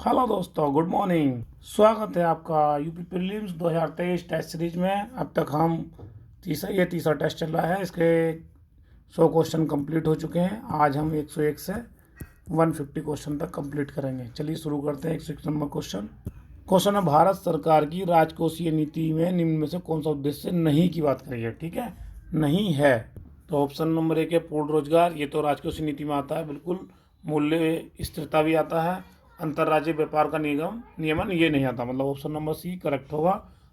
Hello दोस्तों, good morning. स्वागत है आपका यूपी प्रीलिम्स 2023 टेस्ट सीरीज में। अब तक हम तीसरा टेस्ट चल रहा है। इसके 100 क्वेश्चन कंप्लीट हो चुके हैं। आज हम 101 से 150 क्वेश्चन तक कंप्लीट करेंगे। चलिए शुरू करते हैं। 101 नंबर क्वेश्चन है, भारत सरकार की राजकोषीय नीति में निम्न में से कौन सा उद्देश्य नहीं की बात करी है। ठीक है, नहीं है। तो ऑप्शन नंबर 1 है पूर्ण रोजगार। ये तो राजकोषीय नीति में आता है बिल्कुल। मूल्य स्थिरता भी आता है। अंतर्राज्यीय व्यापार का नियमन ये नहीं आता, मतलब ऑप्शन नंबर सी करेक्ट होगा।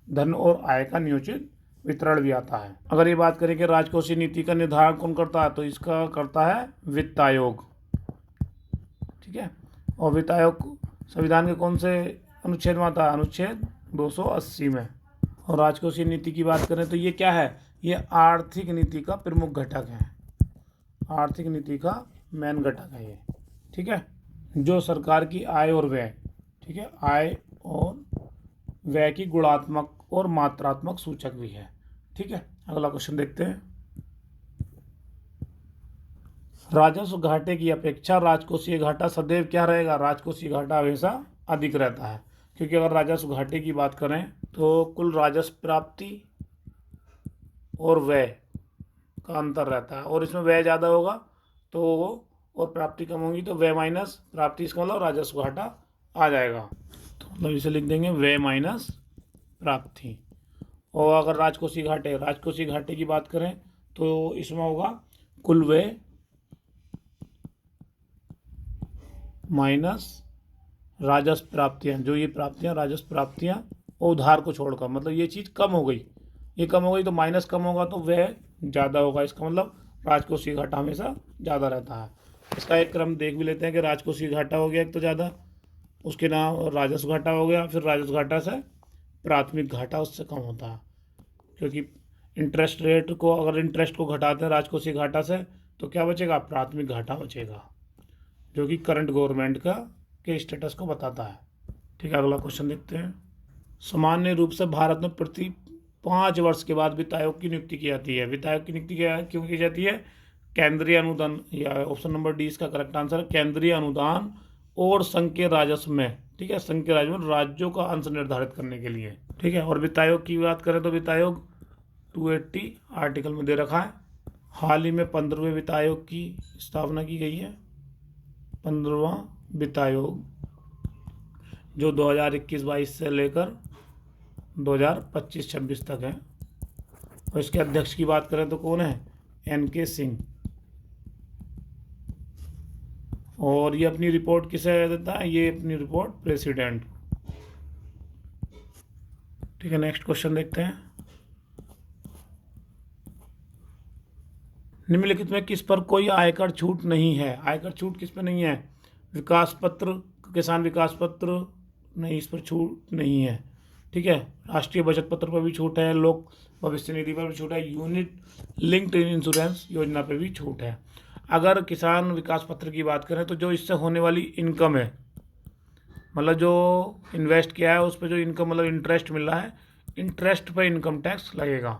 धन और आय का नियोजित वितरण भी आता है। अगर ये बात करें कि राजकोषीय नीति का निर्धारण कौन करता है, तो इसका करता है वित्त आयोग। ठीक है, और वित्त आयोग संविधान के कौन से अनुच्छेद में आता है? अनुच्छेद 280 में। और राजकोषीय नीति की बात करें तो ये क्या है? ये आर्थिक नीति का प्रमुख घटक है। आर्थिक नीति का मेन घटक है ये। ठीक है, जो सरकार की आय और व्यय, ठीक है, आय और व्यय की गुणात्मक और मात्रात्मक सूचक भी है। ठीक है, अगला क्वेश्चन देखते हैं। राजस्व घाटे की अपेक्षा राजकोषीय घाटा सदैव क्या रहेगा? राजकोषीय घाटा हमेशा अधिक रहता है, क्योंकि अगर राजस्व घाटे की बात करें तो कुल राजस्व प्राप्ति और व्यय का अंतर रहता है, और इसमें व्यय ज़्यादा होगा तो और प्राप्ति कम होगी तो व्यय माइनस प्राप्ति, इसका मतलब राजस्व घाटा आ जाएगा। तो मतलब इसे लिख देंगे व्यय माइनस प्राप्ति। और अगर राजकोषीय घाटे की बात करें तो इसमें होगा कुल व्यय माइनस राजस्व प्राप्तियाँ। जो ये प्राप्तियाँ, राजस्व प्राप्तियाँ और उधार को छोड़कर, मतलब ये चीज़ कम हो गई, ये कम हो गई तो माइनस कम होगा तो व्यय ज़्यादा होगा। इसका मतलब राजकोषीय घाटा हमेशा ज़्यादा रहता है। इसका एक क्रम देख भी लेते हैं कि राजकोषीय घाटा हो गया एक तो ज़्यादा, उसके नाम राजस्व घाटा हो गया, फिर राजस्व घाटा से प्राथमिक घाटा उससे कम होता है, क्योंकि इंटरेस्ट रेट को, अगर इंटरेस्ट को घटाते हैं राजकोषीय घाटा से तो क्या बचेगा? प्राथमिक घाटा बचेगा, जो कि करंट गवर्नमेंट का के स्टेटस को बताता है। ठीक है, अगला क्वेश्चन देखते हैं। सामान्य रूप से भारत में प्रति 5 वर्ष के बाद वित्त आयोग की नियुक्ति की जाती है। वित्त आयोग की नियुक्ति क्यों की जाती है? केंद्रीय अनुदान, या ऑप्शन नंबर डी इसका करेक्ट आंसर है। केंद्रीय अनुदान और संघ के राजस्व में, ठीक है, संघ के राजस्व में राज्यों का अंश निर्धारित करने के लिए। ठीक है, और वित्त आयोग की बात करें तो वित्त आयोग 280 आर्टिकल में दे रखा है। हाल ही में 15वें वित्त आयोग की स्थापना की गई है। 15वां वित्त आयोग जो 2021-22 से लेकर 2025-26 तक है। और इसके अध्यक्ष की बात करें तो कौन है? NK सिंह। और ये अपनी रिपोर्ट किसे देता है? ये अपनी रिपोर्ट प्रेसिडेंट। ठीक है, नेक्स्ट क्वेश्चन देखते हैं। निम्नलिखित में किस पर कोई आयकर छूट नहीं है? आयकर छूट किस पर नहीं है? विकास पत्र, किसान विकास पत्र नहीं, इस पर छूट नहीं है। ठीक है, राष्ट्रीय बचत पत्र पर भी छूट है, लोक भविष्य निधि पर भी छूट है, यूनिट लिंक्ड इंश्योरेंस योजना पर भी छूट है। अगर किसान विकास पत्र की बात करें तो जो इससे होने वाली इनकम है, मतलब जो इन्वेस्ट किया है उस पर जो इनकम, मतलब इंटरेस्ट मिल रहा है, इंटरेस्ट पर इनकम टैक्स लगेगा।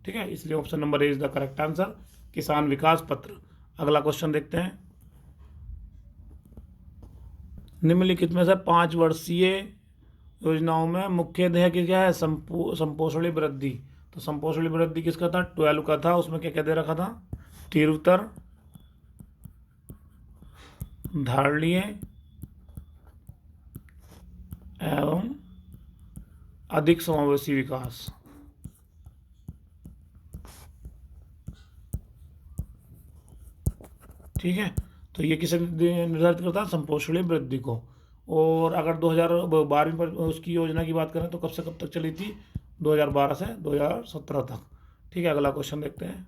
ठीक है, इसलिए option number A is the correct answer, किसान विकास पत्र। अगला क्वेश्चन देखते हैं। निम्नलिखित में से 5 वर्षीय योजनाओं में मुख्य ध्येय क्या है? संपोषणी वृद्धि। तो संपोषणी वृद्धि किसका था? 12 का था। उसमें क्या क्या दे रखा था? तीव्रतर, धारणीय एवं अधिक समावेशी विकास। ठीक है, तो ये किसे निर्धारित करता है? संपोषणीय वृद्धि को। और अगर 2012 पर उसकी योजना की बात करें तो कब से कब तक चली थी? 2012 से 2017 तक। ठीक है, अगला क्वेश्चन देखते हैं।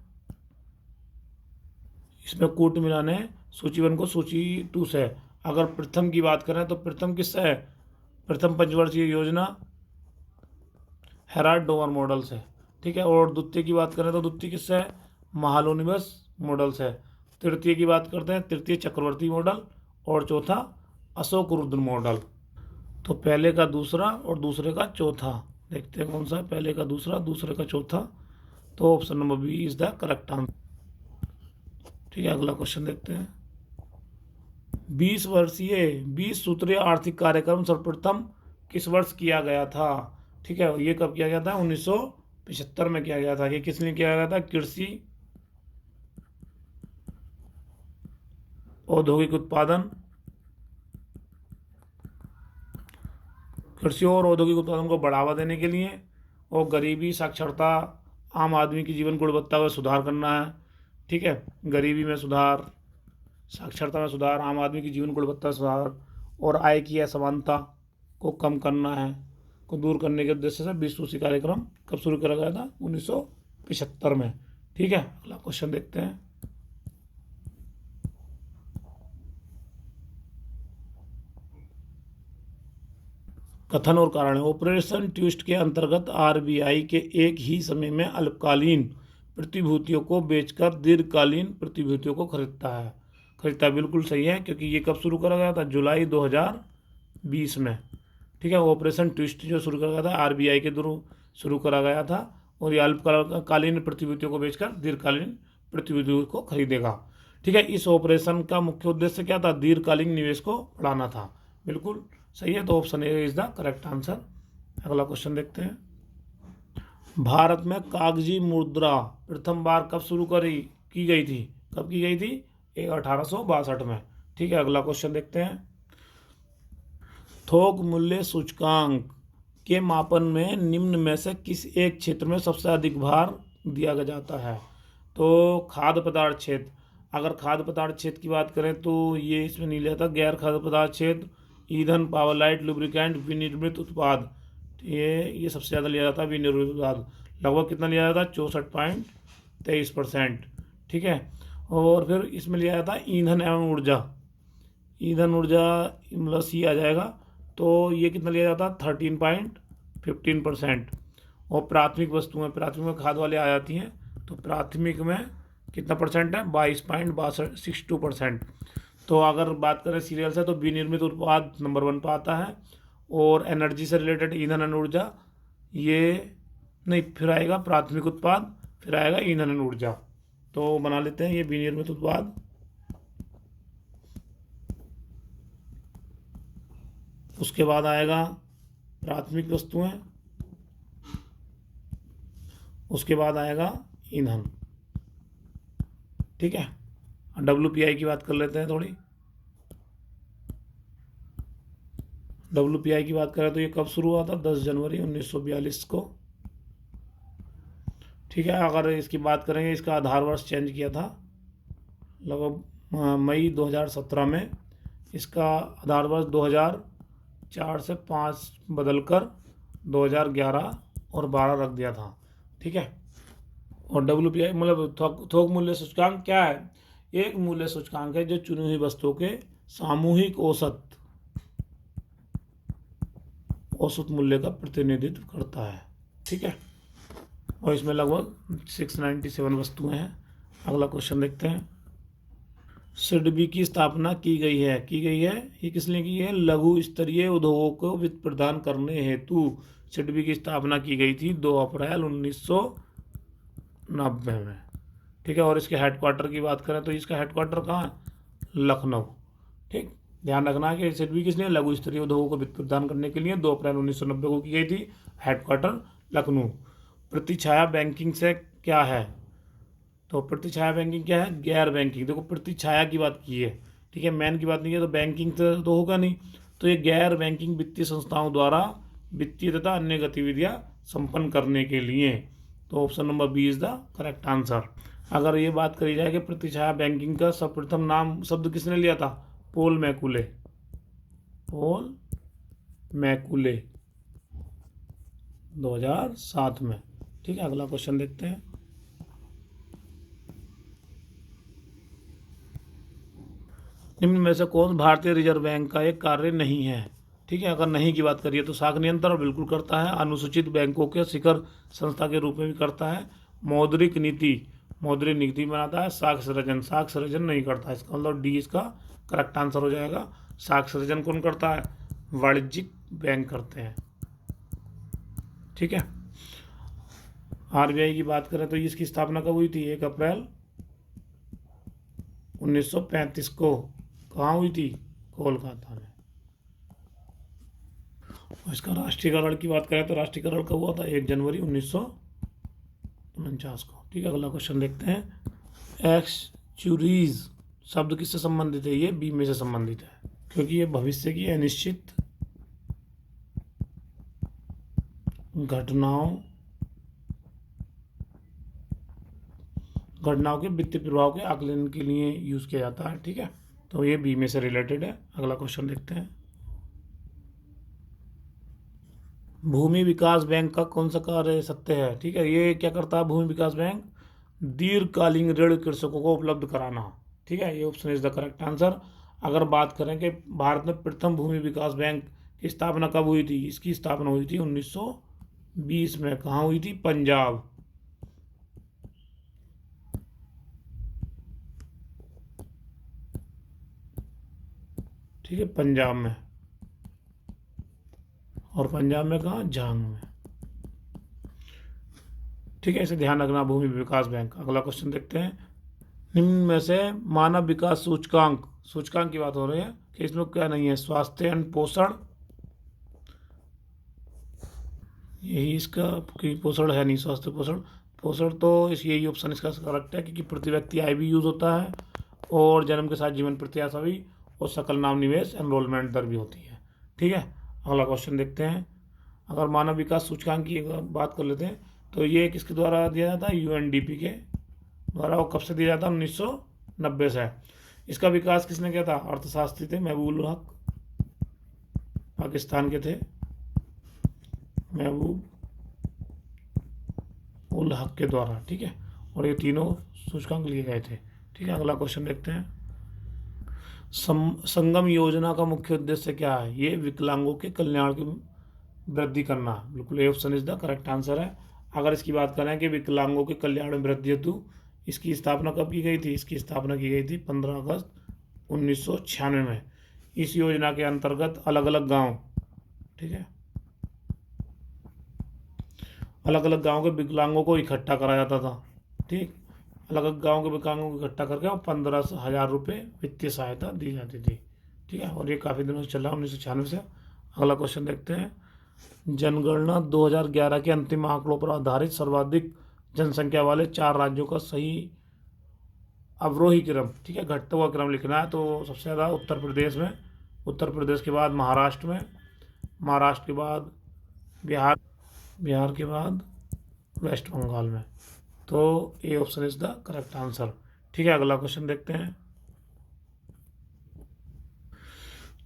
इसमें कूट मिलान है सूची 1 को सूची 2 से। अगर प्रथम की बात करें तो प्रथम किससे है? प्रथम पंचवर्षीय योजना हेराल्ड डोवर मॉडल से। ठीक है, और द्वितीय की बात करें तो द्वितीय किससे है? महालनोबिस मॉडल से। तृतीय की बात करते हैं, तृतीय चक्रवर्ती मॉडल, और चौथा अशोक रुद्र मॉडल। तो पहले का दूसरा और दूसरे का चौथा देखते हैं कौन सा है? पहले का दूसरा, दूसरे का चौथा। तो option number B is the correct answer. ठीक है, अगला क्वेश्चन देखते हैं। 20 सूत्रीय आर्थिक कार्यक्रम सर्वप्रथम किस वर्ष किया गया था? ठीक है, ये कब किया गया था? 1975 में किया गया था। ये किस लिए किया गया था? कृषि, औद्योगिक उत्पादन, कृषि और औद्योगिक उत्पादन को बढ़ावा देने के लिए, और गरीबी, साक्षरता, आम आदमी की जीवन गुणवत्ता में सुधार करना है। ठीक है, गरीबी में सुधार, साक्षरता में सुधार, आम आदमी की जीवन गुणवत्ता सुधार और आय की असमानता को कम करना है, को दूर करने के उद्देश्य से 20 सूत्री कार्यक्रम कब शुरू करा गया था? 1975 में। ठीक है, अगला क्वेश्चन देखते हैं। कथन और कारण है। ऑपरेशन ट्विस्ट के अंतर्गत आरबीआई के एक ही समय में अल्पकालीन प्रतिभूतियों को बेचकर दीर्घकालीन प्रतिभूतियों को खरीदता है। बिल्कुल सही है, क्योंकि ये कब शुरू करा गया था? जुलाई 2020 में। ठीक है, ऑपरेशन ट्विस्ट जो शुरू करा गया था आरबीआई के थ्रू शुरू करा गया था, और ये अल्पकालीन प्रतिभूतियों को बेचकर दीर्घकालीन प्रतिभूतियों को खरीदेगा। ठीक है, इस ऑपरेशन का मुख्य उद्देश्य क्या था? दीर्घकालीन निवेश को बढ़ाना था। बिल्कुल सही है, तो option A is the correct answer. अगला क्वेश्चन देखते हैं। भारत में कागजी मुद्रा प्रथम बार कब शुरू की गई थी? कब की गई थी? 1862 में। ठीक है, अगला क्वेश्चन देखते हैं। थोक मूल्य सूचकांक के मापन में निम्न में से किस एक क्षेत्र में सबसे अधिक भार दिया जाता है? तो खाद्य पदार्थ क्षेत्र। अगर खाद्य पदार्थ क्षेत्र की बात करें तो ये इसमें नहीं लिया था। गैर खाद्य पदार्थ क्षेत्र, ईंधन, पावर लाइट, लुब्रिकेंट, विनिर्मित उत्पाद, ये सबसे ज़्यादा लिया जाता है। विनिर्मित उत्पाद लगभग कितना लिया जाता है? 64.23%। ठीक है, और फिर इसमें लिया जाता है ईंधन एवं ऊर्जा। ईंधन ऊर्जा मतलब सी आ जाएगा, तो ये कितना लिया जाता है? 13.15%। और प्राथमिक वस्तुएं, प्राथमिक में खाद वाले आ जाती हैं, तो प्राथमिक में कितना परसेंट है? 22.62%। तो अगर बात करें सीरियल से, तो विनिर्मित उत्पाद नंबर 1 पर आता है, और एनर्जी से रिलेटेड ईंधन एवं ऊर्जा ये नहीं, फिर आएगा प्राथमिक उत्पाद, फिर आएगा ईंधन एवं ऊर्जा। तो बना लेते हैं ये विनिर्मित उत्पाद। उसके बाद आएगा प्राथमिक वस्तुएं, उसके बाद आएगा ईंधन। ठीक है, WPI की बात कर लेते हैं थोड़ी। WPI की बात करें तो ये कब शुरू हुआ था? 10 जनवरी 1942 को। ठीक है, अगर इसकी बात करेंगे, इसका आधार वर्ष चेंज किया था लगभग मई 2017 में। इसका आधार वर्ष 2004 से 5 बदलकर 2011 और 12 रख दिया था। ठीक है, और WPI मतलब थोक मूल्य सूचकांक क्या है? एक मूल्य सूचकांक है जो चुनी हुई वस्तुओं के सामूहिक औसत मूल्य का प्रतिनिधित्व करता है। ठीक है, और इसमें लगभग 697 वस्तुएं हैं। अगला क्वेश्चन देखते हैं। सिडबी की स्थापना की गई है। ये किस लिए की है? लघु स्तरीय उद्योगों को वित्त प्रदान करने हेतु सिडबी की स्थापना की गई थी 2 अप्रैल 1990 में। ठीक है, और इसके हेडक्वार्टर की बात करें तो इसका हेडक्वार्टर कहाँ है? लखनऊ। ठीक, ध्यान रखना है कि सिडबी किस लिए? लघु स्तरीय उद्योगों को वित्त प्रदान करने के लिए 2 अप्रैल 1990 को की गई थी। हेडक्वार्टर लखनऊ। प्रतिछाया बैंकिंग से क्या है? तो प्रतिछाया बैंकिंग क्या है? गैर बैंकिंग। देखो, प्रतिछाया की बात की है, ठीक है, मैन की बात नहीं है, तो बैंकिंग तो होगा नहीं। तो ये गैर बैंकिंग वित्तीय संस्थाओं द्वारा वित्तीय तथा अन्य गतिविधियां संपन्न करने के लिए। तो option number B is the correct answer. अगर ये बात करी जाए कि प्रतिछाया बैंकिंग का सर्वप्रथम नाम शब्द किसने लिया था? Paul Macaulay. 2007 में। ठीक है, अगला क्वेश्चन देखते हैं। निम्न में से कौन भारतीय रिजर्व बैंक का एक कार्य नहीं है? ठीक है, अगर नहीं की बात करिए तो शाख नियंत्रण बिल्कुल करता है। अनुसूचित बैंकों के शिखर संस्था के रूप में भी करता है। मौद्रिक नीति बनाता है। शाख सृजन नहीं करता। इसका मतलब डी इसका करेक्ट आंसर हो जाएगा। शाख सृजन कौन करता है? वाणिज्यिक बैंक करते हैं। ठीक है, आरबीआई की बात करें तो इसकी स्थापना कब हुई थी? 1 अप्रैल 1935 को। कहाँ हुई थी? कोलकाता में। और इसका राष्ट्रीयकरण की बात करें तो राष्ट्रीयकरण कब हुआ था? 1 जनवरी 1949 को। ठीक है, अगला क्वेश्चन देखते हैं। एक्सचुरीज शब्द किससे संबंधित है? ये बीमे से संबंधित है, क्योंकि ये भविष्य की अनिश्चित घटनाओं के वित्तीय प्रभाव के आकलन के लिए यूज किया जाता है। ठीक है, तो ये बीमे से रिलेटेड है। अगला क्वेश्चन देखते हैं। भूमि विकास बैंक का कौन सा कार्य सत्य है? ठीक है, ये क्या करता है भूमि विकास बैंक? दीर्घकालीन ऋण कृषकों को उपलब्ध कराना। ठीक है, ये option is the correct answer. अगर बात करें कि भारत में प्रथम भूमि विकास बैंक की स्थापना कब हुई थी? इसकी स्थापना हुई थी 1920 में। कहाँ हुई थी? पंजाब। ठीक है, पंजाब में। और पंजाब में कहाँ? झांग में। ठीक है, इसे ध्यान रखना, भूमि विकास बैंक। अगला क्वेश्चन देखते हैं। निम्न में से मानव विकास सूचकांक की बात हो रही है कि इसमें क्या नहीं है? स्वास्थ्य एंड पोषण, यही इसका कि पोषण है नहीं, स्वास्थ्य पोषण तो इस यही ऑप्शन इसका करेक्ट है, क्योंकि प्रति व्यक्ति आय भी यूज होता है, और जन्म के साथ जीवन प्रत्याशा भी, और सकल नाम निवेश एनरोलमेंट दर भी होती है। ठीक है, अगला क्वेश्चन देखते हैं। अगर मानव विकास सूचकांक की बात कर लेते हैं तो ये किसके द्वारा दिया जाता है? यूएनडीपी के द्वारा। वो कब से दिया जाता है? 1990 से। इसका विकास किसने किया था? अर्थशास्त्री थे महबूब हक, पाकिस्तान के थे महबूब उल हक के द्वारा। ठीक है, और ये तीनों सूचकांक लिए गए थे। ठीक है, अगला क्वेश्चन देखते हैं। संगम योजना का मुख्य उद्देश्य क्या है? ये विकलांगों के कल्याण की वृद्धि करना। बिल्कुल, ये option is the correct answer है। अगर इसकी बात करें कि विकलांगों के कल्याण में वृद्धि हेतु इसकी स्थापना कब की गई थी? इसकी स्थापना की गई थी 15 अगस्त 1996 में। इस योजना के अंतर्गत अलग अलग गांव, ठीक है, अलग अलग गांव के विकलांगों को इकट्ठा करा जाता था। ठीक, अलग अलग गांव के विकलांगों को इकट्ठा करके 15,000 रुपये वित्तीय सहायता दी जाती थी। ठीक है, और ये काफ़ी दिनों से चल रहा है, 1996 से। अगला क्वेश्चन देखते हैं। जनगणना 2011 के अंतिम आंकड़ों पर आधारित सर्वाधिक जनसंख्या वाले 4 राज्यों का सही अवरोही क्रम, ठीक है, घटता हुआ क्रम लिखना है। तो सबसे ज़्यादा उत्तर प्रदेश में, उत्तर प्रदेश के बाद महाराष्ट्र में, महाराष्ट्र के बाद बिहार, बिहार के बाद वेस्ट बंगाल में। तो A option is the correct answer. ठीक है, अगला क्वेश्चन देखते हैं।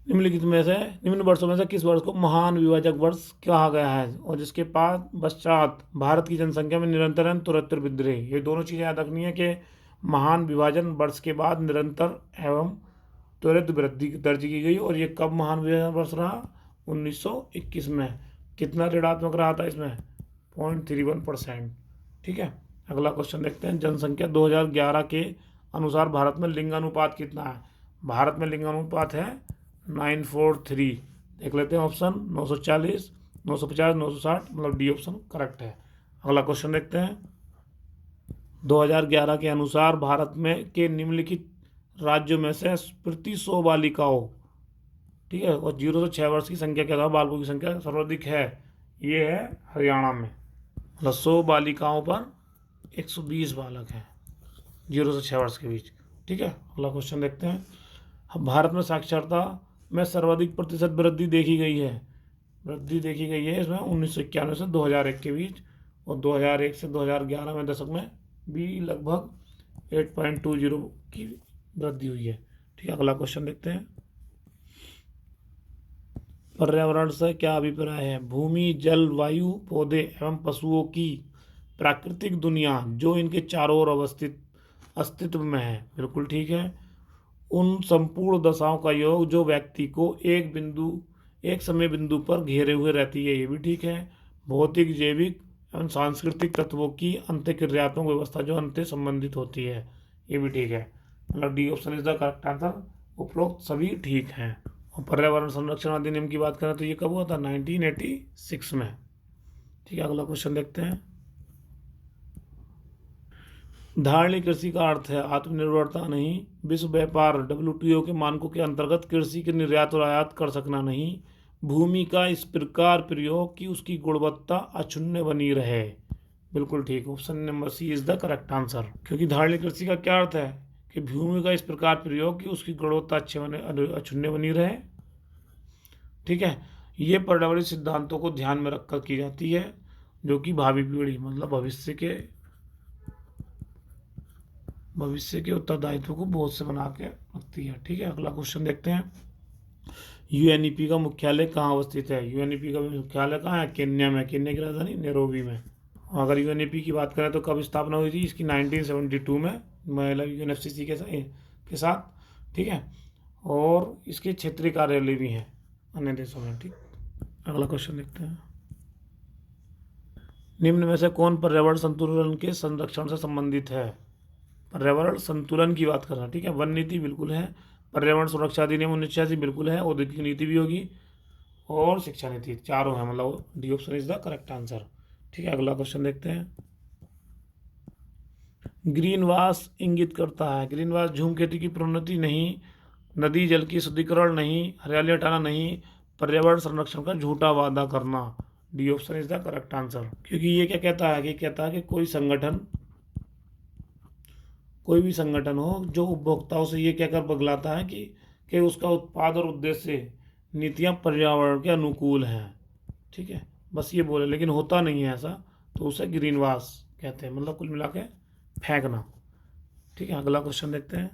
निम्नलिखित में से, निम्न वर्षों में से किस वर्ष को महान विभाजक वर्ष कहा गया है? और जिसके बाद पश्चात भारत की जनसंख्या में निरंतर एवं तुरंतर वृद्धि रही। ये दोनों चीज़ें याद रखनी है कि महान विभाजन वर्ष के बाद निरंतर एवं त्वरित वृद्धि दर्ज की गई। और ये कब महान विभाजन वर्ष रहा? 1921 में। कितना ऋणात्मक रहा था इसमें? 0.31%। ठीक है, अगला क्वेश्चन देखते हैं। जनसंख्या 2011 के अनुसार भारत में लिंगानुपात कितना है? भारत में लिंगानुपात है 943। देख लेते हैं ऑप्शन। 940, 950, 960, मतलब डी ऑप्शन करेक्ट है। अगला क्वेश्चन देखते हैं। 2011 के अनुसार भारत में के निम्नलिखित राज्यों में से प्रति 100 बालिकाओं, ठीक है, और 0 से 6 वर्ष की संख्या के अलावा बालकों की संख्या सर्वाधिक है? ये है हरियाणा में, मतलब 100 बालिकाओं पर 120 बालक हैं 0 से 6 वर्ष के बीच। ठीक है, अगला क्वेश्चन देखते हैं। अब भारत में साक्षरता में सर्वाधिक प्रतिशत वृद्धि देखी गई है, इसमें 1991 से 2001 के बीच, और 2001 से 2011 में दशक में भी लगभग 8.20 की वृद्धि हुई है। ठीक है, अगला क्वेश्चन देखते हैं। पर्यावरण से क्या अभिप्राय है? भूमि, जल, वायु, पौधे एवं पशुओं की प्राकृतिक दुनिया जो इनके चारों ओर अवस्थित अस्तित्व में है। बिल्कुल ठीक है। उन संपूर्ण दशाओं का योग जो व्यक्ति को एक समय बिंदु पर घेरे हुए रहती है। ये भी ठीक है। भौतिक, जैविक एवं सांस्कृतिक तत्वों की अंतःक्रियात्मक व्यवस्था जो अंत्य संबंधित होती है। ये भी ठीक है, मतलब D option is the correct answer. उपरोक्त सभी ठीक हैं। और पर्यावरण संरक्षण अधिनियम की बात करें तो ये कब हुआ था? 1986 में। ठीक है, अगला क्वेश्चन देखते हैं। धारणीय कृषि का अर्थ है आत्मनिर्भरता नहीं, विश्व व्यापार WTO के मानकों के अंतर्गत कृषि के निर्यात और आयात कर सकना नहीं, भूमि का इस प्रकार प्रयोग कि उसकी गुणवत्ता अक्षुण्ण बनी रहे। बिल्कुल ठीक, option number C is the correct answer. क्योंकि धारणीय कृषि का क्या अर्थ है कि भूमि का इस प्रकार प्रयोग कि उसकी गुणवत्ता अक्षुण्ण बनी रहे। ठीक है, ये पर्यावरण सिद्धांतों को ध्यान में रखकर की जाती है, जो कि भावी पीढ़ी मतलब भविष्य के उत्तरदायित्व को बोझ से बना के रखती है। ठीक है, अगला क्वेश्चन देखते हैं। UNEP का मुख्यालय कहाँ अवस्थित है? UNEP का मुख्यालय कहाँ है? केन्या में। केन्या की राजधानी नैरोबी में। अगर UNEP की बात करें तो कब स्थापना हुई थी इसकी? 1972 में, मतलब UNFCCC के साथ। ठीक है, और इसके क्षेत्रीय कार्यालय भी हैं अन्य देशों में। ठीक, अगला क्वेश्चन देखते हैं। निम्न में से कौन पर्यावरण संतुलन के संरक्षण से संबंधित है? पर्यावरण संतुलन की बात कर रहा है। ठीक है, वन नीति बिल्कुल है, पर्यावरण सुरक्षा अधिनियम 1986 बिल्कुल है, औद्योगिक नीति भी होगी, और शिक्षा नीति, चारों है, मतलब D option is the correct answer. ठीक है, अगला क्वेश्चन देखते हैं। ग्रीन वाश इंगित करता है, ग्रीन वाश झूम खेती की प्रोन्नति नहीं, नदी जल की शुद्धिकरण नहीं, हरियाली हटाना नहीं, पर्यावरण संरक्षण का झूठा वादा करना। D option is the correct answer. क्योंकि ये क्या कहता है कि कोई भी संगठन हो जो उपभोक्ताओं से ये कहकर बगलाता है कि उसका उत्पाद और उद्देश्य नीतियां पर्यावरण के अनुकूल हैं। ठीक है, बस ये बोले, लेकिन होता नहीं है ऐसा, तो उसे ग्रीन वाश कहते हैं, मतलब कुल मिला के फेंकना। ठीक है, अगला क्वेश्चन देखते हैं।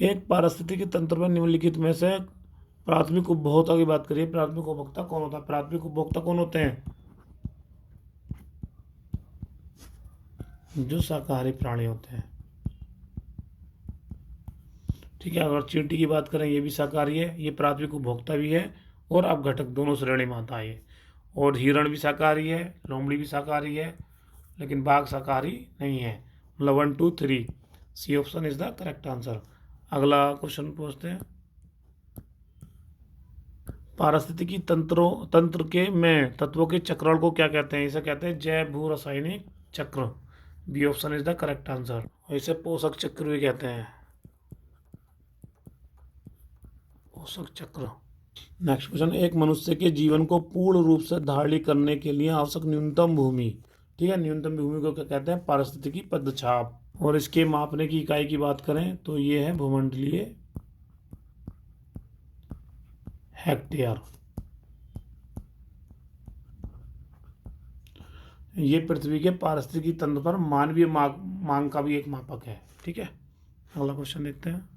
एक पारिस्थितिकी तंत्र में निम्नलिखित में से प्राथमिक उपभोक्ता की बात करिए। प्राथमिक उपभोक्ता कौन होता है? प्राथमिक उपभोक्ता कौन होते हैं? जो शाकाहारी प्राणी होते हैं। ठीक है, अगर चींटी की बात करें, ये भी शाकाहारी है, ये प्राथमिक उपभोक्ता भी है और अपघटक दोनों श्रेणी में आता है। और हिरण भी शाकाहारी है, लोमड़ी भी शाकाहारी है, लेकिन बाघ शाकाहारी नहीं है। मतलब 1 2 3, C option is the correct answer. अगला क्वेश्चन पूछते हैं। पारिस्थितिकी तंत्र के में तत्वों के चक्रण को क्या कहते हैं? इसे कहते हैं जैव भू रासायनिक चक्र। B option is the correct answer. इसे पोषक चक्र भी कहते हैं, पोषक चक्र। Next question. एक मनुष्य के जीवन को पूर्ण रूप से धारण करने के लिए आवश्यक न्यूनतम भूमि। ठीक है, न्यूनतम भूमि को क्या कहते हैं? पारिस्थितिकी पदछाप। और इसके मापने की इकाई की बात करें तो ये है भूमंडलीय हेक्टेयर। ये पृथ्वी के पारिस्थितिकी तंत्र पर मानवीय मांग का भी एक मापक है। ठीक है, अगला क्वेश्चन देखते हैं।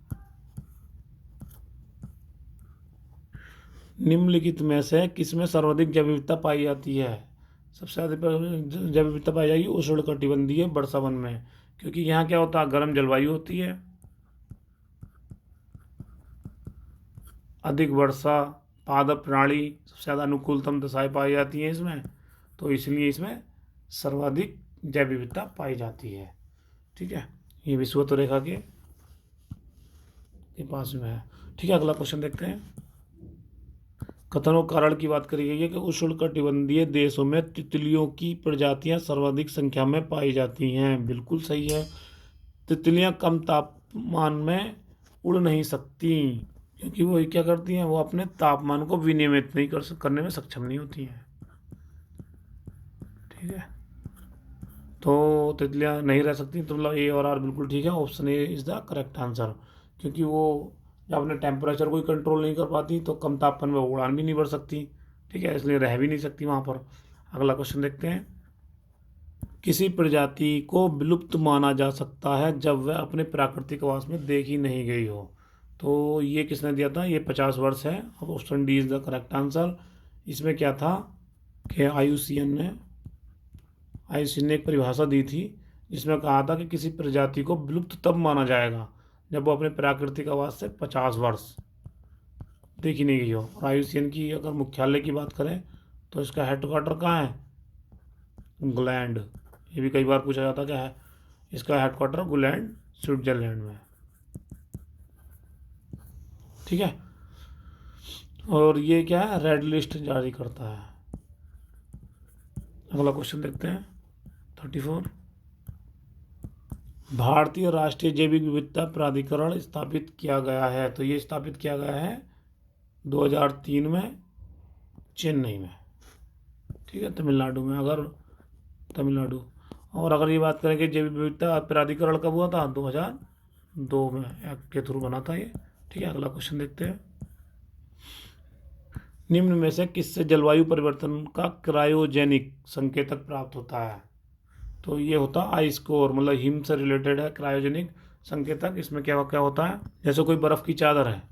निम्नलिखित में से किसमें सर्वाधिक जैव विविधता पाई जाती है? सबसे अधिक जैव विविधता पाई जाएगी उष्णकटिबंधीय वर्षावन में, क्योंकि यहाँ क्या होता है? गर्म जलवायु होती है, अधिक वर्षा, पादप प्रणाली, सबसे ज़्यादा अनुकूलतम दशाएं पाई जाती हैं इसमें, तो इसलिए इसमें सर्वाधिक जैव विविधता पाई जाती है। ठीक है, ये विषुवत रेखा के पास में है। ठीक है, अगला क्वेश्चन देखते हैं। कथन और कारण की बात करी गई है कि उष्णकटिबंधीय देशों में तितलियों की प्रजातियां सर्वाधिक संख्या में पाई जाती हैं। बिल्कुल सही है, तितलियां कम तापमान में उड़ नहीं सकती, क्योंकि वो क्या करती हैं? वो अपने तापमान को विनियमित नहीं करने में सक्षम नहीं होती हैं। ठीक है, तो तितलियां नहीं रह सकती, तो मतलब ए और आर बिल्कुल ठीक है, option A is the correct answer. क्योंकि वो जब अपने टेम्परेचर को कंट्रोल नहीं कर पाती तो कम तापमान में उड़ान भी नहीं बढ़ सकती। ठीक है, इसलिए रह भी नहीं सकती वहाँ पर। अगला क्वेश्चन देखते हैं। किसी प्रजाति को विलुप्त माना जा सकता है जब वह अपने प्राकृतिक आवास में देखी नहीं गई हो? तो ये किसने दिया था? ये 50 वर्ष है। अब option D is the correct answer. इसमें क्या था कि IUCN ने एक परिभाषा दी थी जिसमें कहा था कि किसी प्रजाति को विलुप्त तब माना जाएगा जब वो अपने प्राकृतिक आवास से 50 वर्ष देखी नहीं गई हो। और IUCN की अगर मुख्यालय की बात करें तो इसका हेडक्वार्टर कहाँ है? इंग्लैंड। ये भी कई बार पूछा जाता क्या है? इसका हेडक्वार्टर इंग्लैंड, स्विट्जरलैंड में। ठीक है, और ये क्या है? रेड लिस्ट जारी करता है। अगला क्वेश्चन देखते हैं। 34। भारतीय राष्ट्रीय जैविक विविधता प्राधिकरण स्थापित किया गया है, तो ये स्थापित किया गया है 2003 में चेन्नई में, ठीक है, तमिलनाडु में। तमिलनाडु। और अगर ये बात करें कि जैविक विविधता प्राधिकरण कब हुआ था, 2002 में एक्ट के थ्रू बना था ये, ठीक है। अगला क्वेश्चन देखते हैं। निम्न में से किससे जलवायु परिवर्तन का क्रायोजेनिक संकेतक प्राप्त होता है, तो ये होता है आई स्कोर, मतलब हिम से रिलेटेड है क्रायोजेनिक संकेतक। इसमें क्या क्या होता है, जैसे कोई बर्फ़ की चादर है,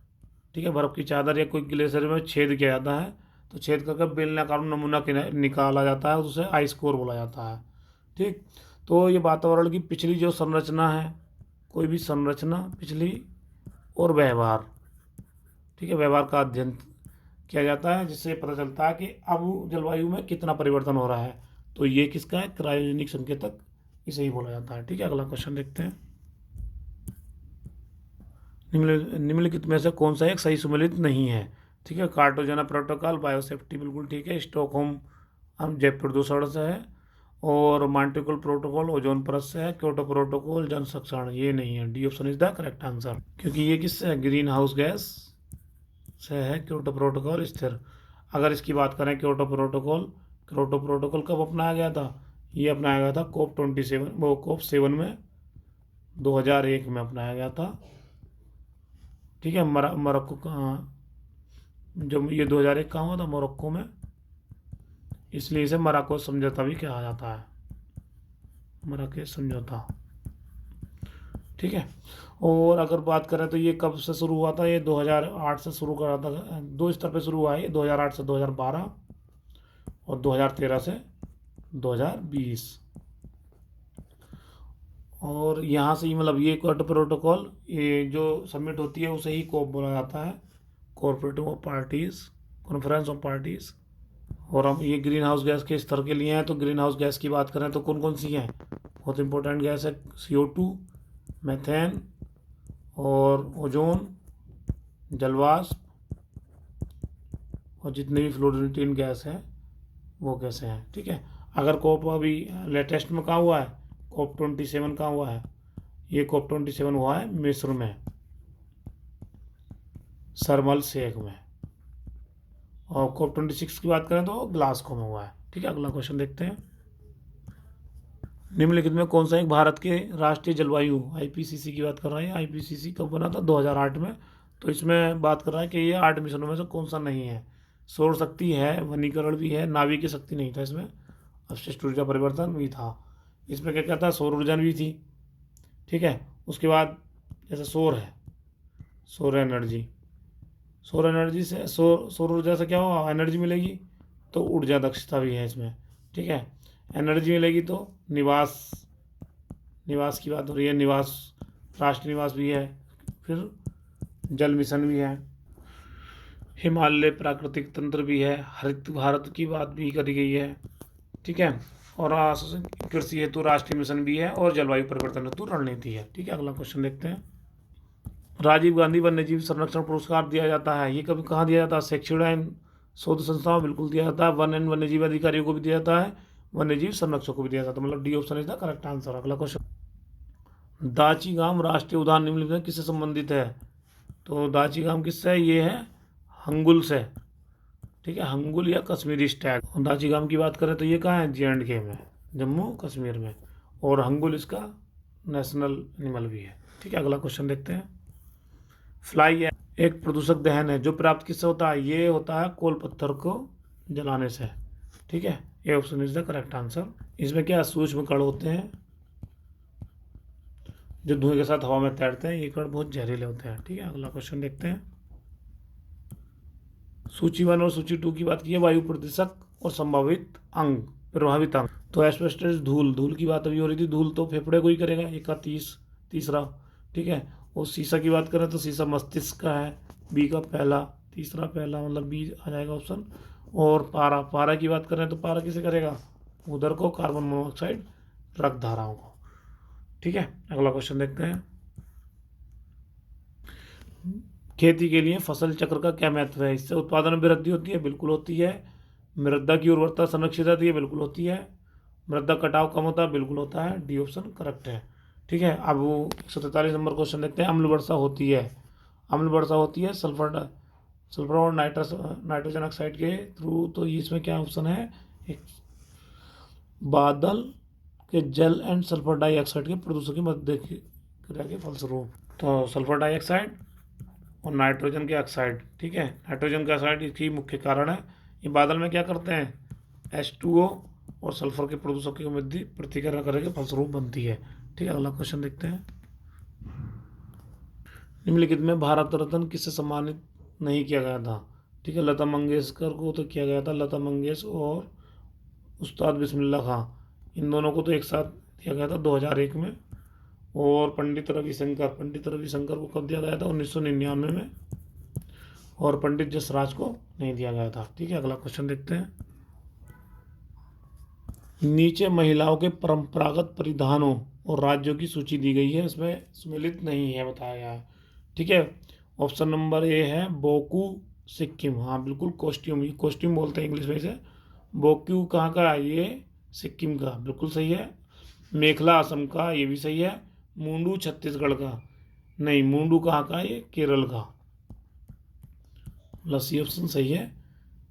ठीक है, बर्फ़ की चादर या कोई ग्लेशियर में छेद किया जाता है, तो छेद करके बेलनाकार नमूना निकाला जाता है, उसे आई स्कोर बोला जाता है, ठीक। तो ये वातावरण की पिछली जो संरचना है, कोई भी संरचना पिछली और व्यवहार, ठीक है, व्यवहार का अध्ययन किया जाता है, जिससे पता चलता है कि अब जलवायु में कितना परिवर्तन हो रहा है, तो ये किसका है, क्रायोजेनिक संकेतक, इसे ही बोला जाता है, ठीक है। अगला क्वेश्चन देखते हैं। निम्नलिखित में से कौन सा एक सही सुमेलित नहीं है, ठीक है। कार्टागेना प्रोटोकॉल, बायोसेफ्टी बिल्कुल ठीक है, स्टॉकहोम जैव प्रदूषण से है, और मॉन्ट्रियल प्रोटोकॉल ओजोन परत से है, क्योटो प्रोटोकॉल जन संरक्षण, ये नहीं है, D option is the correct answer, क्योंकि ये किससे है, ग्रीन हाउस गैस से है क्योटो प्रोटोकॉल स्थिर। अगर इसकी बात करें क्योटो प्रोटोकॉल कब अपनाया गया था, ये अपनाया गया था COP7 में 2001 में अपनाया गया था, ठीक है। मोरक्को का, जो ये 2001 कहाँ हुआ था, मोरक्को में, इसलिए इसे मराको समझौता भी कहा जाता है, मराकेश समझौता, ठीक है। और अगर बात करें तो ये कब से शुरू हुआ था, ये 2008 से शुरू करा था, दो स्तर पे शुरू हुआ है, 2008 से 2012 और 2013 से 2020। और यहाँ से ही मतलब ये क्योटो प्रोटोकॉल ये जो सबमिट होती है उसे ही कोप बोला जाता है, corporative of parties, conference of parties. और हम ये ग्रीन हाउस गैस के स्तर के लिए हैं, तो ग्रीन हाउस गैस की बात करें तो कौन कौन सी हैं, बहुत इंपॉर्टेंट गैस है CO2, मीथेन और ओजोन, जलवाष्प, और जितने भी फ्लोरीन गैस हैं वो गैसें हैं, ठीक है। अगर कोप अभी लेटेस्ट में कहाँ हुआ है, COP27 कहाँ हुआ है, ये COP27 हुआ है मिस्र में, शर्म एल शेख में। और COP26 की बात करें तो ग्लासगो में हुआ है, ठीक है। अगला क्वेश्चन देखते हैं। निम्नलिखित में कौन सा एक भारत के राष्ट्रीय जलवायु IPCC की बात कर रहा है, IPCC कब बना था, 2008 में। तो इसमें बात कर रहा है कि ये 8 मिशनों में से कौन सा नहीं है, सौर शक्ति है, वनीकरण भी है, नाभिकीय शक्ति नहीं था इसमें, अपशिष्ट ऊर्जा परिवर्तन भी था। इसमें क्या कहता है, सौर ऊर्जा भी थी, ठीक है। उसके बाद जैसे सौर है, सौर एनर्जी से सौर ऊर्जा से क्या होगा, एनर्जी मिलेगी, तो ऊर्जा दक्षता भी है इसमें, ठीक है। एनर्जी मिलेगी तो निवास की बात हो रही है, निवास, राष्ट्रीय निवास भी है, फिर जल मिशन भी है, हिमालय प्राकृतिक तंत्र भी है, हरित भारत की बात भी करी गई है, ठीक है। और कृषि हेतु राष्ट्रीय मिशन भी है, और जलवायु परिवर्तन हेतु रणनीति है, ठीक है। अगला क्वेश्चन देखते हैं। राजीव गांधी वन्यजीव संरक्षण पुरस्कार दिया जाता है, ये कभी कहाँ दिया जाता है, शैक्षिक एंड शोध संस्थाओं बिल्कुल दिया जाता है, वन एंड वन्यजीव अधिकारियों को भी दिया जाता है, वन्यजीव संरक्षक को भी दिया जाता है, मतलब D option is the correct answer. अगला क्वेश्चन। दाचीगाम राष्ट्रीय उद्यान निम्नलिखित में किससे संबंधित है, तो दाचीगाम किससे है, ये है हंगुल से, ठीक है, हंगुल या कश्मीरी स्टैग। दाचीगाम की बात करें तो ये कहाँ है, J&K में, जम्मू कश्मीर में, और हंगुल इसका नेशनल एनिमल भी है, ठीक है। अगला क्वेश्चन देखते हैं। फ्लाई एक प्रदूषक दहन है जो प्राप्त किससे होता है, ये होता है कोल पत्थर को जलाने से, ठीक है। ये option is the correct answer. इसमें क्या सूक्ष्म कण होते हैं जो धुएं के साथ हवा में तैरते हैं, ये कण बहुत जहरीले होते हैं, ठीक है। अगला क्वेश्चन देखते हैं। सूची 1 और सूची 2 की बात की है, वायु प्रदूषक और संभावित अंग, प्रभावित अंग, तो एस्बेस्टस धूल की बात अभी हो रही थी, धूल तो फेफड़े को ही करेगा, एक का तीसरा, ठीक है। और शीशा की बात करें तो शीशा मस्तिष्क का है, बी का तीसरा पहला मतलब बी आ जाएगा ऑप्शन। और पारा की बात करें तो पारा किसे करेगा, उधर को, कार्बन मोनोऑक्साइड रक्त धाराओं को, ठीक है। अगला क्वेश्चन देखते हैं। खेती के लिए फसल चक्र का क्या महत्व है, इससे उत्पादन में वृद्धि होती है, बिल्कुल होती है। मृदा की उर्वरता संरक्षित रहती है, बिल्कुल होती है। मृदा कटाव कम होता है, बिल्कुल होता है, डी ऑप्शन करेक्ट है। ठीक है, अब वो 143 नंबर क्वेश्चन देखते हैं। अम्ल वर्षा होती है, अम्ल वर्षा होती है सल्फर और नाइट्रोजन ऑक्साइड के थ्रू। तो इसमें क्या ऑप्शन है, एक बादल के जल एंड सल्फर डाइऑक्साइड के प्रदूषण की मध्य क्रिया के फलस्वरूप। तो सल्फर डाइऑक्साइड और नाइट्रोजन के ऑक्साइड, ठीक है, नाइट्रोजन का ऑक्साइड इसकी मुख्य कारण है। ये बादल में क्या करते हैं, H2O और सल्फर के प्रदूषक के मध्य प्रतिक्रिया करने के फलस्वरूप बनती है। ठीक है, अगला क्वेश्चन देखते हैं। निम्नलिखित में भारत रत्न किससे सम्मानित नहीं किया गया था। ठीक है, लता मंगेशकर को तो किया गया था, लता मंगेश और उस्ताद बिस्मिल्लाह खां, इन दोनों को तो एक साथ दिया गया था 2001 में। और पंडित रविशंकर को कब दिया गया था, 1999 में। और पंडित जसराज को नहीं दिया गया था। ठीक है, अगला क्वेश्चन देखते हैं। नीचे महिलाओं के परंपरागत परिधानों और राज्यों की सूची दी गई है, इसमें सम्मिलित नहीं है बताया गया है। ठीक है, ऑप्शन नंबर ए है बोकू सिक्किम, हाँ बिल्कुल, कॉस्ट्यूम, ये कॉस्ट्यूम बोलते हैं इंग्लिश में इसे। बोक्यू कहाँ का है, ये सिक्किम का, बिल्कुल सही है। मेखला असम का, ये भी सही है। मुंडू छत्तीसगढ़ का, नहीं, मुंडू कहाँ का है, ये केरल का, लस्सी ऑप्शन सही है,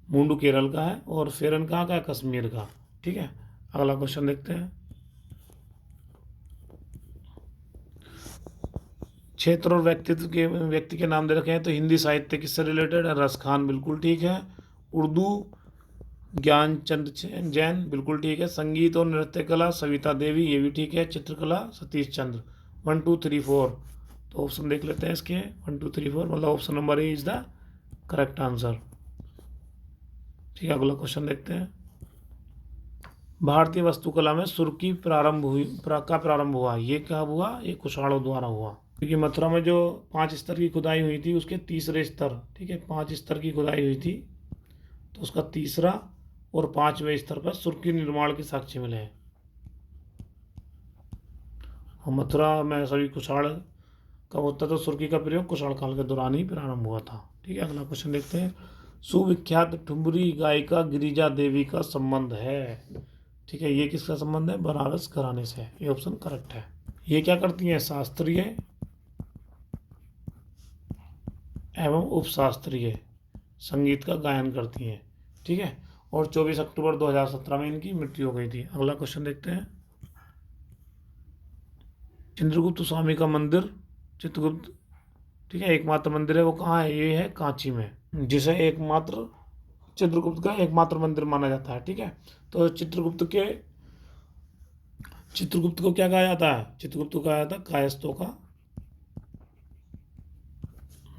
मुंडू केरल का है। और फेरन कहाँ का है, कश्मीर का। ठीक है, अगला क्वेश्चन देखते हैं। क्षेत्र और व्यक्ति के नाम दे रखे हैं, तो हिंदी साहित्य किससे रिलेटेड है, रस खान, बिल्कुल ठीक है। उर्दू ज्ञानचंद जैन, बिल्कुल ठीक है। संगीत और नृत्य कला सविता देवी, ये भी ठीक है। चित्रकला सतीश चंद्र। 1 2 3 4, तो ऑप्शन देख लेते हैं इसके, 1 2 3 4, मतलब option number A is the correct answer. ठीक है, अगला क्वेश्चन देखते हैं। भारतीय वास्तुकला में सुर की प्रारंभ हुआ, ये कब हुआ, ये कुशाणों द्वारा हुआ। क्योंकि मथुरा में जो 5 स्तर की खुदाई हुई थी, उसके तीसरे स्तर, ठीक है, 5 स्तर की खुदाई हुई थी, तो उसका तीसरा और 5वें स्तर पर सुर के निर्माण के साक्ष्य मिले हैं। और मथुरा में सभी कुशाण कब होता था, सुर्की का प्रयोग कुशाण काल के दौरान ही प्रारंभ हुआ था। ठीक है, अगला क्वेश्चन देखते हैं। सुविख्यात ठुमरी गायिका गिरिजा देवी का संबंध है। ठीक है, ये किसका संबंध है, बनारस घराने से, ये ऑप्शन करेक्ट है। ये क्या करती हैं, शास्त्रीय एवं उपशास्त्रीय संगीत का गायन करती हैं। ठीक है, और 24 अक्टूबर 2017 में इनकी मृत्यु हो गई थी। अगला क्वेश्चन देखते हैं। चित्रगुप्त स्वामी का मंदिर, चित्रगुप्त, ठीक है, एकमात्र मंदिर है, वो कहाँ है, ये है कांची में, जिसे एकमात्र चित्रगुप्त का एकमात्र मंदिर माना जाता है। ठीक है, तो चित्रगुप्त को क्या कहा जाता है, चित्रगुप्त को कहा जाता है कायस्थों का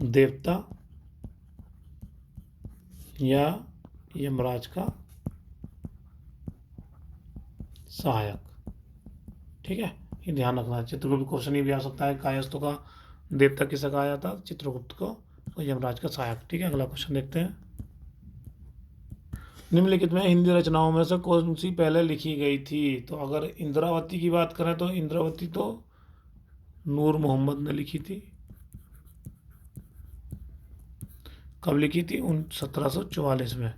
देवता या यमराज का सहायक। ठीक है, ये ध्यान रखना है। चित्रगुप्त क्वेश्चन ये भी आ सकता है, कायस्थों का देवता किसे कहा जाता है, चित्रगुप्त को, और यमराज का सहायक। ठीक है, अगला क्वेश्चन देखते हैं। निम्नलिखित में हिंदी रचनाओं में से कौन सी पहले लिखी गई थी। तो अगर इंद्रावती की बात करें तो इंद्रावती तो नूर मोहम्मद ने लिखी थी। कब लिखी थी, 1744 में।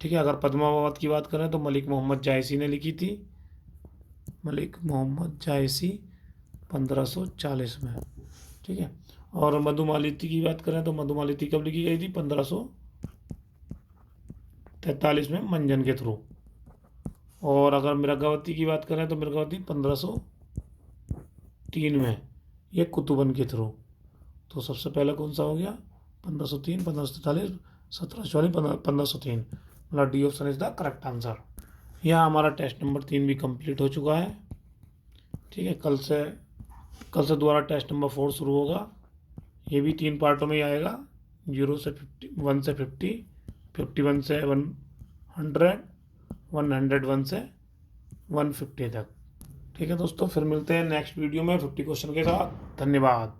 ठीक है, अगर पद्मावत की बात करें तो मलिक मोहम्मद जायसी ने लिखी थी, मलिक मोहम्मद जायसी 1540 में। ठीक है, और मधुमालती की बात करें तो मधुमालती कब लिखी गई थी, 1543 में मंजन के थ्रू। और अगर मृगावती की बात करें तो मृगावती 1503 में, ये कुतुबन के थ्रू। तो सबसे पहले कौन सा हो गया, 1503, 1543, 1744, 1503, मतलब D option is the correct answer. यहाँ हमारा टेस्ट नंबर 3 भी कंप्लीट हो चुका है। ठीक है, कल से दोबारा टेस्ट नंबर 4 शुरू होगा। ये भी 3 पार्टों में ही आएगा, 0 से 50, 1 से 50, 51 से 100, 101 से 150 तक। ठीक है दोस्तों, फिर मिलते हैं नेक्स्ट वीडियो में 50 क्वेश्चन के साथ। धन्यवाद।